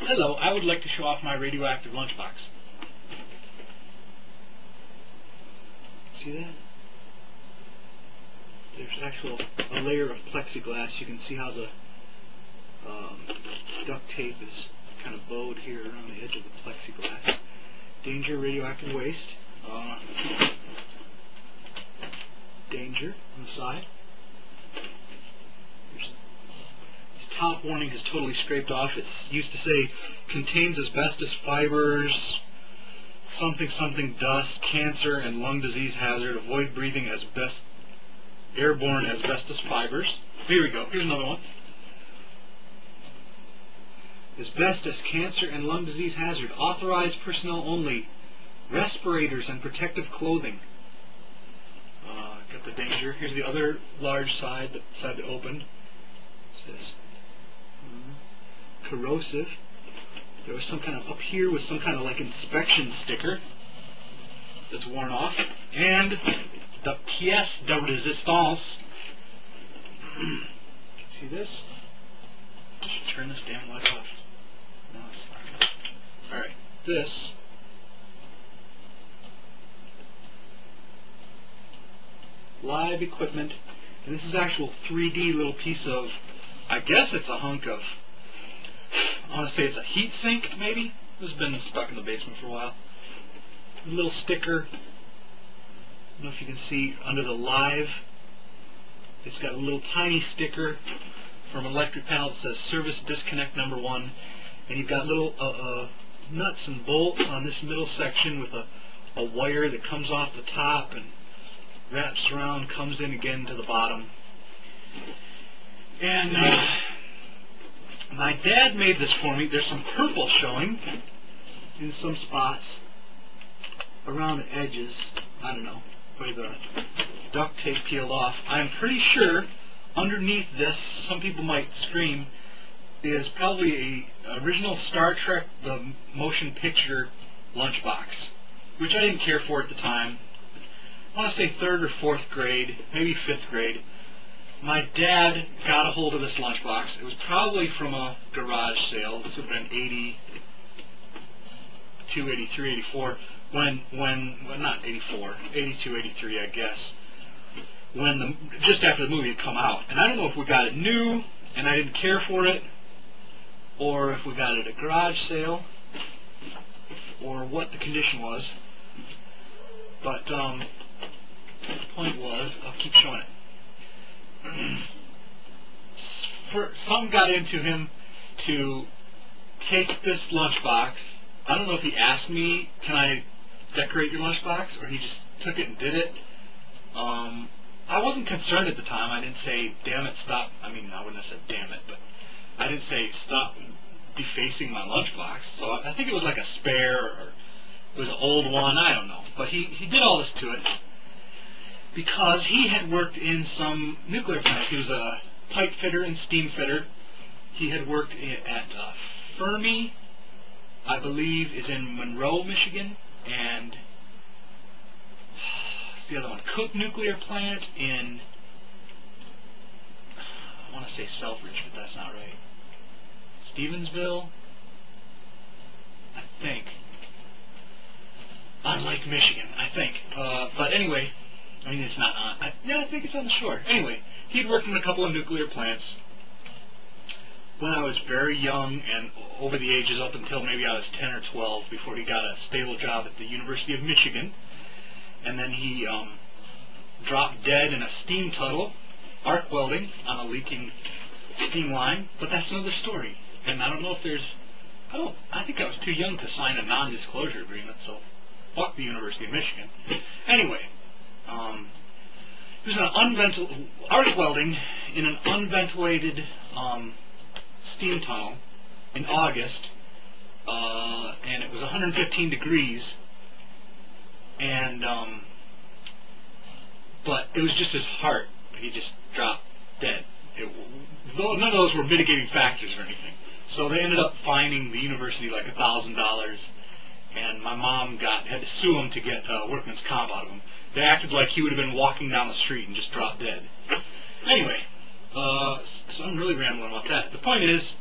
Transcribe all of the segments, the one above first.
Hello, I would like to show off my radioactive lunchbox. See that? There's a layer of plexiglass. You can see how the duct tape is kind of bowed here around the edge of the plexiglass. Danger, radioactive waste. Danger on the side. Its top warning is totally scraped off. It used to say contains asbestos fibers, something dust, cancer and lung disease hazard. Avoid breathing airborne asbestos fibers. Here we go. Here's another one. Asbestos, cancer and lung disease hazard. Authorized personnel only. Respirators and protective clothing. Got the danger. Here's the other large side, the side that opened. What's this? Corrosive. There was some kind of, up here was some kind of like inspection sticker that's worn off. And the pièce de résistance. See this? I should turn this damn light off. No, it's not. Alright, this. Live equipment. And this is actual 3D little piece of, I guess it's a hunk of, I want to say it's a heat sink, maybe? This has been stuck in the basement for a while. A little sticker. I don't know if you can see under the live. It's got a little tiny sticker from an electric panel that says service disconnect number 1. And you've got little nuts and bolts on this middle section with a wire that comes off the top and wraps around, comes in again to the bottom. And my dad made this for me. There's some purple showing in some spots around the edges. I don't know where the duct tape peeled off. I'm pretty sure underneath this, some people might scream, is probably a original Star Trek the motion picture lunchbox, which I didn't care for at the time. I want to say 3rd or 4th grade, maybe 5th grade. My dad got a hold of this lunchbox. It was probably from a garage sale. This would have been 82, 83, 84. Well, not 84, 82, 83, I guess. Just after the movie had come out. And I don't know if we got it new and I didn't care for it, or if we got it at a garage sale, or what the condition was. But the point was, I'll keep showing it. Something got into him to take this lunchbox. I don't know if he asked me, can I decorate your lunchbox, or he just took it and did it. I wasn't concerned at the time. I didn't say, damn it, stop. I mean, I wouldn't have said damn it, but I didn't say stop defacing my lunchbox. So I think it was like a spare, or it was an old one, I don't know. But he did all this to it because he had worked in some nuclear plants. He was a pipe fitter and steam fitter. He had worked at Fermi, I believe, is in Monroe, Michigan, and what's the other one? Cook Nuclear Plant in, I want to say Selfridge, but that's not right. Stevensville, I think. On Lake Michigan, I think. But anyway, I mean, it's not on. Yeah, I think it's on the shore. Anyway, he'd worked in a couple of nuclear plants when I was very young and over the ages up until maybe I was 10 or 12 before he got a stable job at the University of Michigan. And then he dropped dead in a steam tunnel, arc welding on a leaking steam line. But that's another story. And I don't know if there's, I think I was too young to sign a non-disclosure agreement, so fuck the University of Michigan. Anyway, there's an arc welding in an unventilated steam tunnel in August, and it was 115 degrees, and but it was just his heart. He just dropped dead. None of those were mitigating factors or anything. So they ended up fining the university like $1,000, and my mom had to sue him to get workman's comp out of him. They acted like he would have been walking down the street and just dropped dead. Anyway, so I'm really rambling about that. The point is,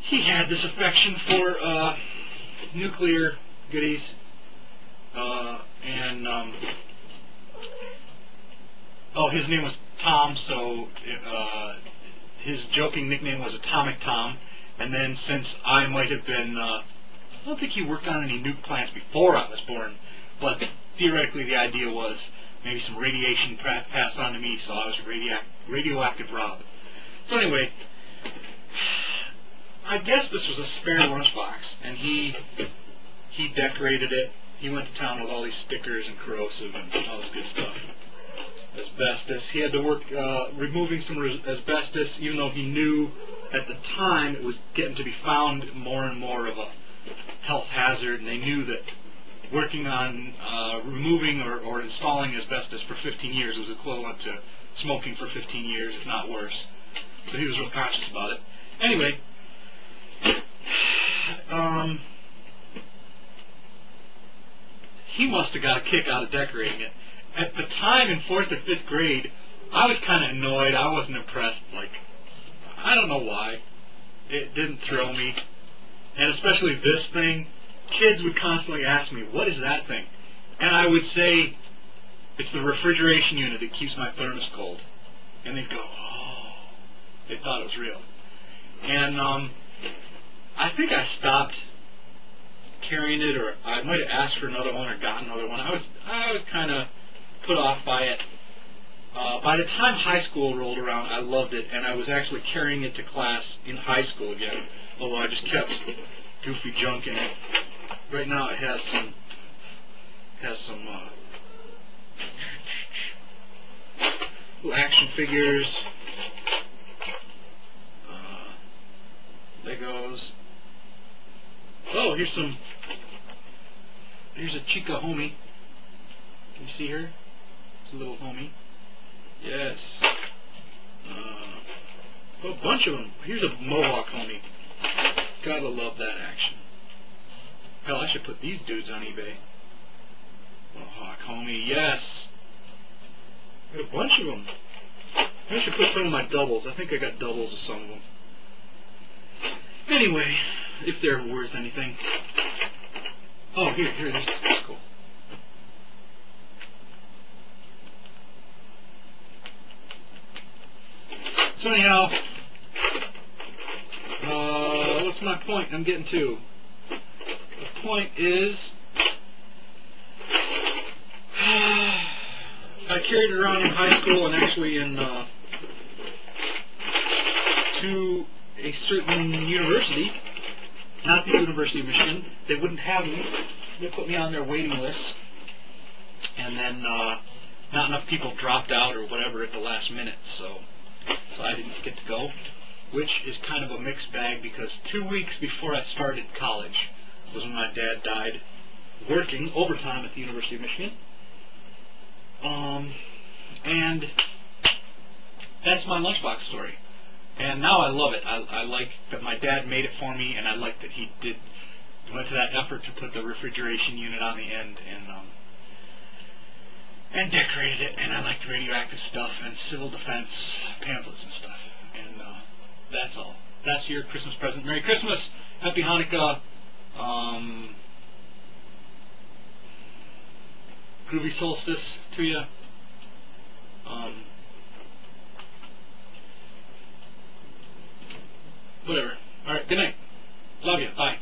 he had this affection for nuclear goodies, and oh, his name was Tom, so his joking nickname was Atomic Tom. And then since I might have been, I don't think he worked on any nuke plants before I was born, but theoretically the idea was maybe some radiation passed on to me, so I was radioactive Rob. So anyway, I guess this was a spare lunchbox, and he decorated it. He went to town with all these stickers and corrosive and all this good stuff. Asbestos. He had to work removing some asbestos, even though he knew at the time it was getting to be found more and more of a health hazard, and they knew that working on removing or installing asbestos for 15 years was equivalent to smoking for 15 years, if not worse. So he was real conscious about it. Anyway, he must have got a kick out of decorating it. At the time, in 4th or 5th grade, I was kind of annoyed. I wasn't impressed. Like, I don't know why. It didn't thrill me. And especially this thing, kids would constantly ask me, what is that thing? And I would say, it's the refrigeration unit that keeps my thermos cold. And they'd go, oh. They thought it was real. And I think I stopped carrying it, or I might have asked for another one or got another one. I was kind of put off by it. By the time high school rolled around, I loved it, and I was actually carrying it to class in high school again, although I just kept goofy junk in it. Right now it has some little action figures, Legos. Oh, here's a Chica homie. Can you see her? It's a little homie. Yes. A bunch of them. Here's a Mohawk homie. Gotta love that action. Hell, I should put these dudes on eBay. Mohawk homie, yes. Got a bunch of them. I should put some of my doubles. I think I got doubles of some of them. Anyway, if they're worth anything. Oh, here, this is cool. So anyhow, what's my point I'm getting to? The point is, I carried it around in high school and actually to a certain university, not the University of Michigan. They wouldn't have me. They put me on their waiting list, and then not enough people dropped out or whatever at the last minute, so I didn't get to go, which is kind of a mixed bag because 2 weeks before I started college was when my dad died working overtime at the University of Michigan. And that's my lunchbox story. And now I love it. I like that my dad made it for me, and I like that he went to that effort to put the refrigeration unit on the end and decorated it. And I like the radioactive stuff and civil defense pamphlets and stuff. And that's all. That's your Christmas present. Merry Christmas. Happy Hanukkah. Groovy solstice to you. Whatever. All right. Good night. Love you. Bye.